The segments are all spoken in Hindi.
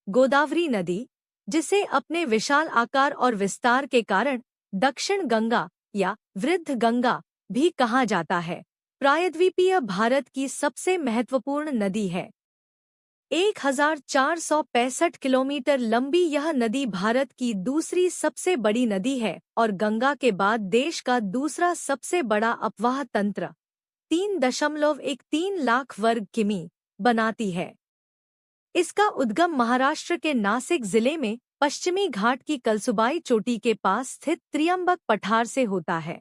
गोदावरी नदी, जिसे अपने विशाल आकार और विस्तार के कारण दक्षिण गंगा या वृद्ध गंगा भी कहा जाता है, प्रायद्वीपीय भारत की सबसे महत्वपूर्ण नदी है। 1465 किलोमीटर लंबी यह नदी भारत की दूसरी सबसे बड़ी नदी है और गंगा के बाद देश का दूसरा सबसे बड़ा अपवाह तंत्र 3.13 लाख वर्ग किमी बनाती है। इसका उद्गम महाराष्ट्र के नासिक जिले में पश्चिमी घाट की कलसुबाई चोटी के पास स्थित त्रियंबक पठार से होता है।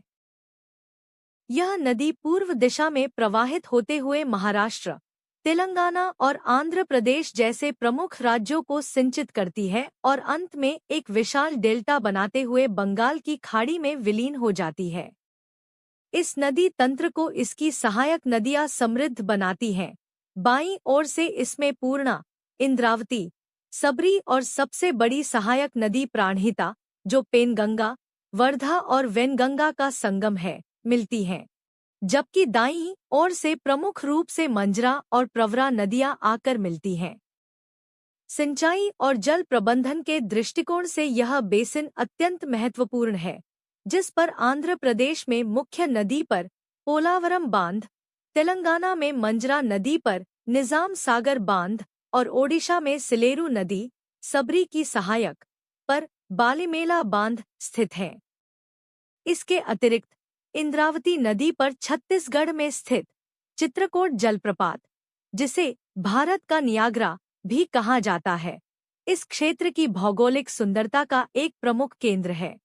यह नदी पूर्व दिशा में प्रवाहित होते हुए महाराष्ट्र, तेलंगाना और आंध्र प्रदेश जैसे प्रमुख राज्यों को सिंचित करती है और अंत में एक विशाल डेल्टा बनाते हुए बंगाल की खाड़ी में विलीन हो जाती है। इस नदी तंत्र को इसकी सहायक नदियां समृद्ध बनाती हैं। बाईं ओर से इसमें पूर्णा, इंद्रावती, सबरी और सबसे बड़ी सहायक नदी प्राणहिता, जो पेनगंगा, वर्धा और वेनगंगा का संगम है, मिलती हैं, जबकि दाईं ओर से प्रमुख रूप से मंजरा और प्रवरा नदियां आकर मिलती हैं। सिंचाई और जल प्रबंधन के दृष्टिकोण से यह बेसिन अत्यंत महत्वपूर्ण है, जिस पर आंध्र प्रदेश में मुख्य नदी पर पोलावरम बांध, तेलंगाना में मंजरा नदी पर निजाम सागर बांध और ओडिशा में सिलेरू नदी, सबरी की सहायक पर बालीमेला बांध स्थित हैं। इसके अतिरिक्त इंद्रावती नदी पर छत्तीसगढ़ में स्थित चित्रकोट जलप्रपात, जिसे भारत का नियाग्रा भी कहा जाता है, इस क्षेत्र की भौगोलिक सुंदरता का एक प्रमुख केंद्र है।